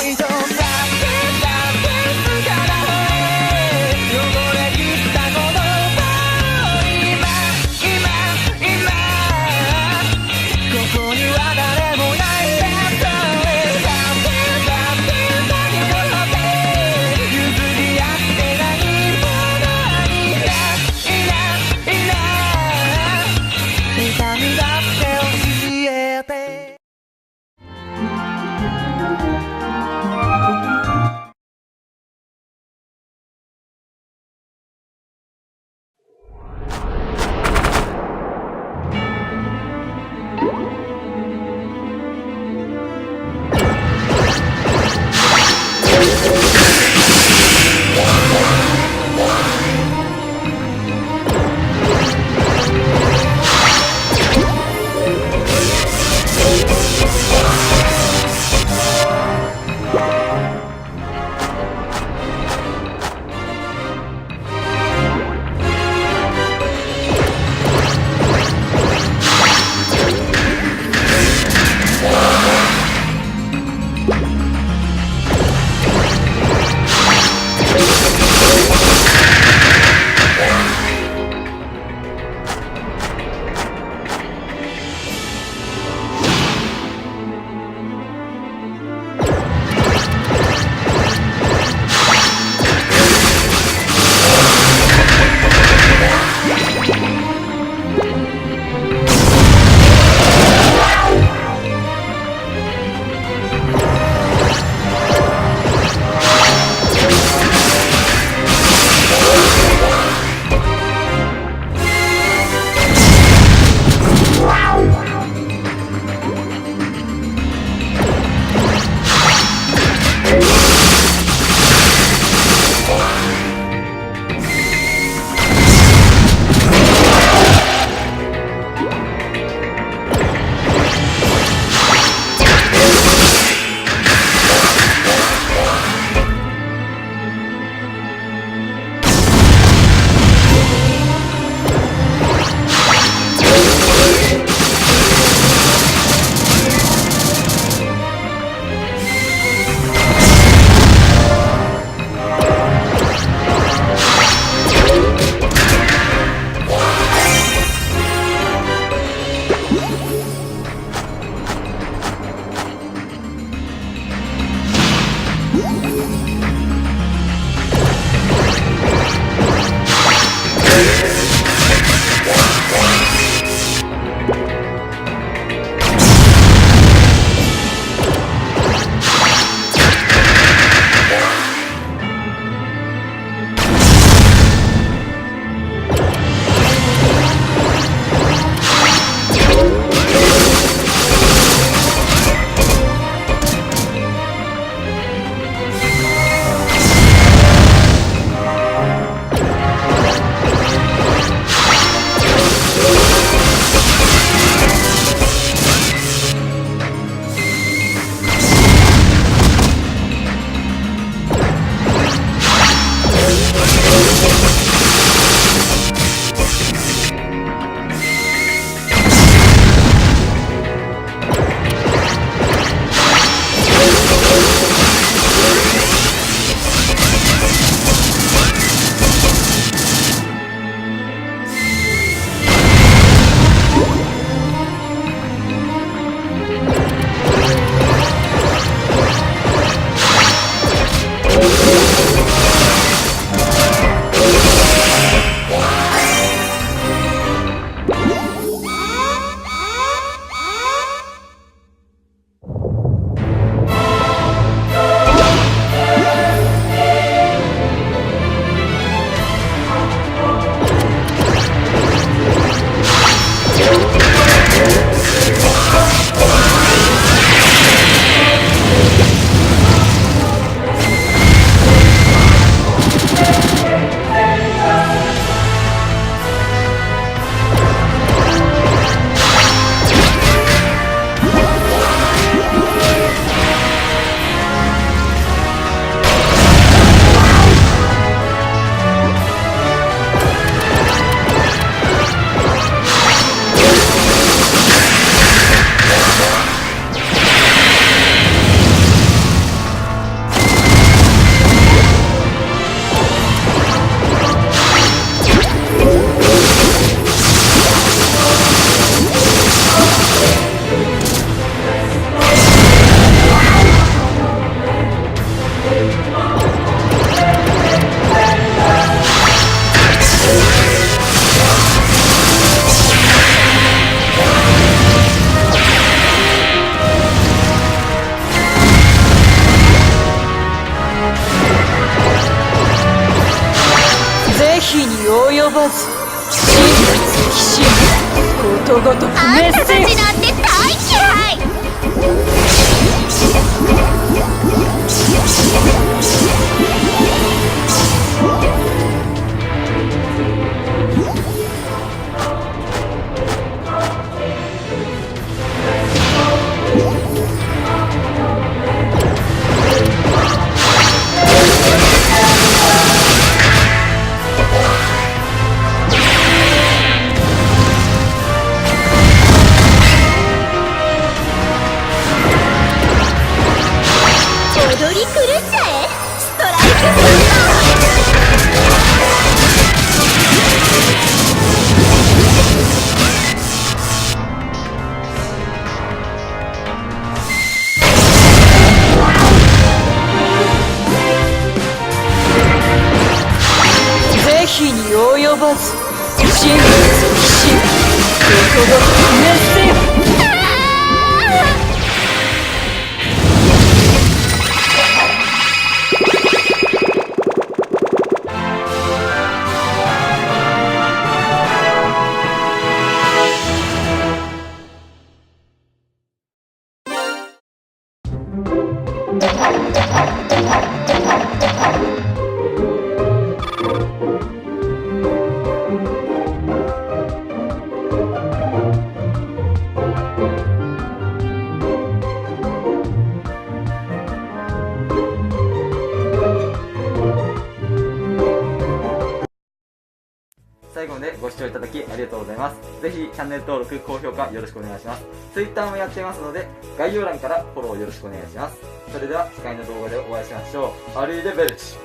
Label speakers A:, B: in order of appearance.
A: いとだってから汚れ切った言葉を今ここには誰もないだってだって先の手譲り合ってないものに痛みだって教えてばず真実きしむことごとく
B: あんたた
A: 滅せよ。
B: ちなんて大嫌い。踊り狂っちゃえ、ストライク
A: 是非に及ばず真実きしむことごとく滅せよ。
C: 最後までご視聴いただきありがとうございます。ぜひチャンネル登録、高評価よろしくお願いします。Twitter もやってますので、概要欄からフォローよろしくお願いします。それでは次回の動画でお会いしましょう。アリーデベルチ。